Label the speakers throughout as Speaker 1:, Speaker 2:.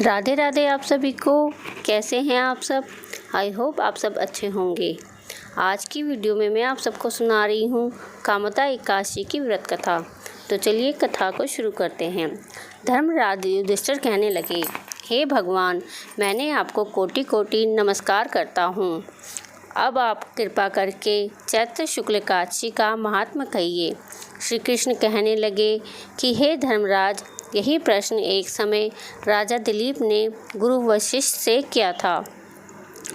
Speaker 1: राधे राधे आप सभी को। कैसे हैं आप सब? आई होप आप सब अच्छे होंगे। आज की वीडियो में मैं आप सबको सुना रही हूँ कामता एकादशी की व्रत कथा। तो चलिए कथा को शुरू करते हैं। धर्मराज युधिष्ठिर कहने लगे, हे भगवान, मैंने आपको कोटि कोटि नमस्कार करता हूँ। अब आप कृपा करके चैत्र शुक्ल एकादशी का महात्म्य कहिए। श्री कृष्ण कहने लगे कि हे धर्मराज, यही प्रश्न एक समय राजा दिलीप ने गुरु वशिष्ठ से किया था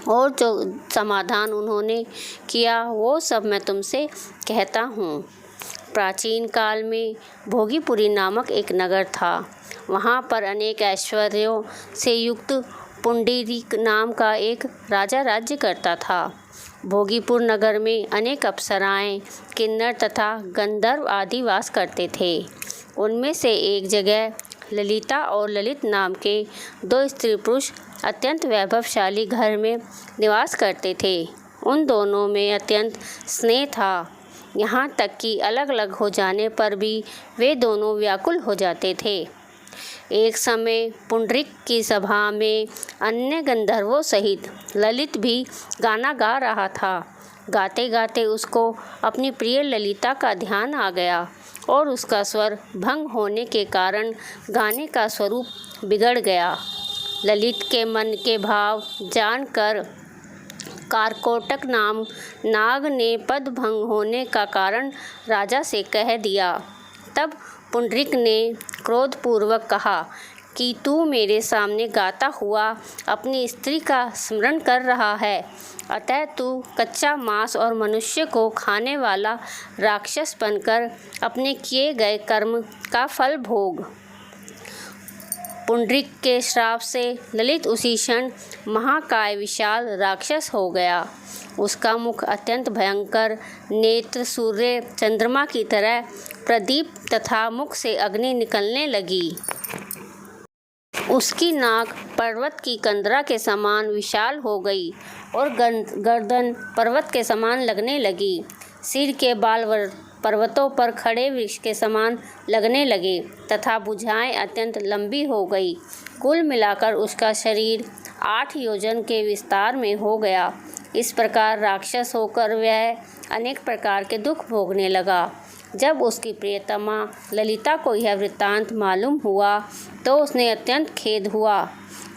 Speaker 1: और जो समाधान उन्होंने किया वो सब मैं तुमसे कहता हूँ। प्राचीन काल में भोगीपुरी नामक एक नगर था। वहाँ पर अनेक ऐश्वर्यों से युक्त पुंडरीक नाम का एक राजा राज्य करता था। भोगीपुर नगर में अनेक अप्सराएं, किन्नर तथा गंधर्व आदि वास करते थे। उनमें से एक जगह ललिता और ललित नाम के दो स्त्री पुरुष अत्यंत वैभवशाली घर में निवास करते थे। उन दोनों में अत्यंत स्नेह था, यहाँ तक कि अलग अलग हो जाने पर भी वे दोनों व्याकुल हो जाते थे। एक समय पुंडरीक की सभा में अन्य गंधर्वों सहित ललित भी गाना गा रहा था। गाते गाते उसको अपनी प्रिय ललिता का ध्यान आ गया और उसका स्वर भंग होने के कारण गाने का स्वरूप बिगड़ गया। ललित के मन के भाव जानकर कारकोटक नाम नाग ने पद भंग होने का कारण राजा से कह दिया। तब पुंडरीक ने क्रोधपूर्वक कहा कि तू मेरे सामने गाता हुआ अपनी स्त्री का स्मरण कर रहा है, अतः तू कच्चा मांस और मनुष्य को खाने वाला राक्षस बनकर अपने किए गए कर्म का फल भोग। पुंडरीक के श्राप से ललित उसी क्षण महाकाय विशाल राक्षस हो गया। उसका मुख अत्यंत भयंकर, नेत्र सूर्य चंद्रमा की तरह प्रदीप तथा मुख से अग्नि निकलने लगी। उसकी नाक पर्वत की कंदरा के समान विशाल हो गई और गर्दन पर्वत के समान लगने लगी। सिर के बाल पर्वतों पर खड़े वृक्ष के समान लगने लगे तथा भुजाएं अत्यंत लंबी हो गई। कुल मिलाकर उसका शरीर 8 योजन के विस्तार में हो गया। इस प्रकार राक्षस होकर वह अनेक प्रकार के दुख भोगने लगा। जब उसकी प्रियतमा ललिता को यह वृत्तांत मालूम हुआ तो उसने अत्यंत खेद हुआ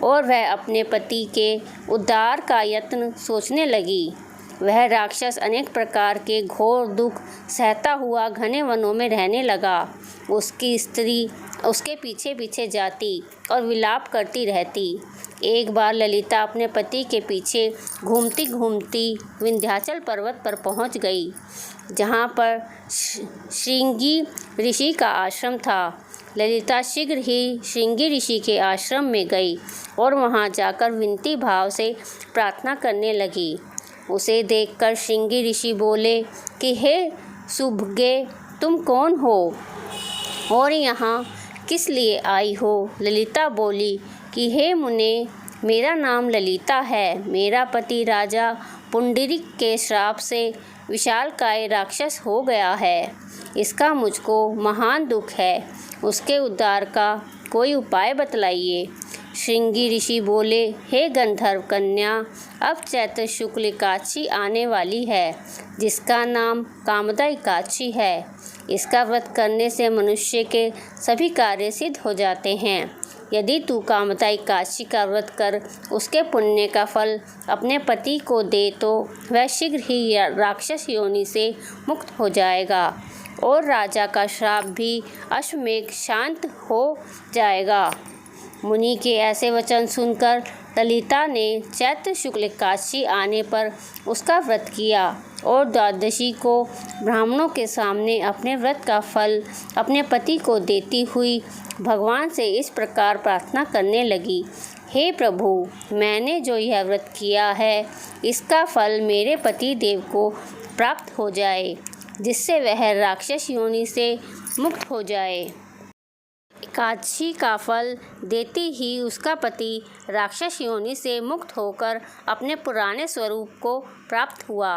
Speaker 1: और वह अपने पति के उद्धार का यत्न सोचने लगी। वह राक्षस अनेक प्रकार के घोर दुख सहता हुआ घने वनों में रहने लगा। उसकी स्त्री उसके पीछे पीछे जाती और विलाप करती रहती। एक बार ललिता अपने पति के पीछे घूमती घूमती विंध्याचल पर्वत पर पहुंच गई, जहां पर श्रृंगी ऋषि का आश्रम था। ललिता शीघ्र ही श्रृंगी ऋषि के आश्रम में गई और वहां जाकर विनती भाव से प्रार्थना करने लगी। उसे देखकर श्रृंगी ऋषि बोले कि हे सुभगे, तुम कौन हो और यहाँ किस लिए आई हो? ललिता बोली कि हे मुने, मेरा नाम ललिता है। मेरा पति राजा पुंडरीक के श्राप से विशालकाय राक्षस हो गया है। इसका मुझको महान दुख है। उसके उद्धार का कोई उपाय बतलाइए। श्रृंगी ऋषि बोले, हे गंधर्व कन्या, अब चैत्र शुक्ल एकादशी आने वाली है, जिसका नाम कामदा एकादशी है। इसका व्रत करने से मनुष्य के सभी कार्य सिद्ध हो जाते हैं। यदि तू कामदा एकादशी का व्रत कर उसके पुण्य का फल अपने पति को दे तो वह शीघ्र ही राक्षस योनि से मुक्त हो जाएगा और राजा का श्राप भी अश्वमेघ शांत हो जाएगा। मुनि के ऐसे वचन सुनकर ललिता ने चैत्र शुक्ल एकादशी आने पर उसका व्रत किया और द्वादशी को ब्राह्मणों के सामने अपने व्रत का फल अपने पति को देती हुई भगवान से इस प्रकार प्रार्थना करने लगी, हे प्रभु, मैंने जो यह व्रत किया है इसका फल मेरे पति देव को प्राप्त हो जाए, जिससे वह राक्षस योनि से मुक्त हो जाए। एकादशी का फल देती ही उसका पति राक्षस योनि से मुक्त होकर अपने पुराने स्वरूप को प्राप्त हुआ।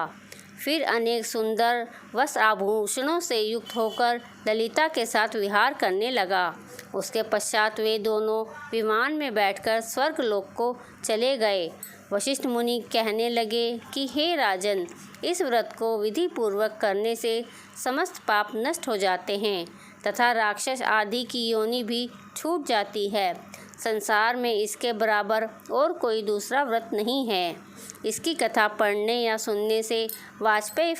Speaker 1: फिर अनेक सुंदर वस्त्र आभूषणों से युक्त होकर ललिता के साथ विहार करने लगा। उसके पश्चात वे दोनों विमान में बैठकर स्वर्गलोक को चले गए। वशिष्ठ मुनि कहने लगे कि हे राजन, इस व्रत को विधि पूर्वक करने से समस्त पाप नष्ट हो जाते हैं तथा राक्षस आदि की योनि भी छूट जाती है। संसार में इसके बराबर और कोई दूसरा व्रत नहीं है। इसकी कथा पढ़ने या सुनने से वाजपेयी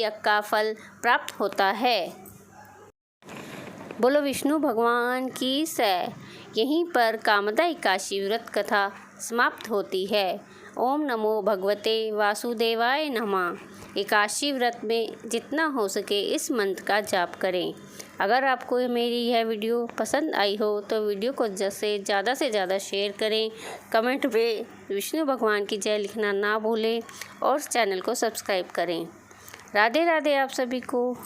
Speaker 1: यज्ञ का फल प्राप्त होता है। बोलो विष्णु भगवान की जय। यहीं पर कामदा एकादशी व्रत कथा समाप्त होती है। ओम नमो भगवते वासुदेवाय नमः। एकादशी व्रत में जितना हो सके इस मंत्र का जाप करें। अगर आपको मेरी यह वीडियो पसंद आई हो तो वीडियो को ज़्यादा से ज़्यादा शेयर करें। कमेंट में विष्णु भगवान की जय लिखना ना भूलें और चैनल को सब्सक्राइब करें। राधे राधे आप सभी को।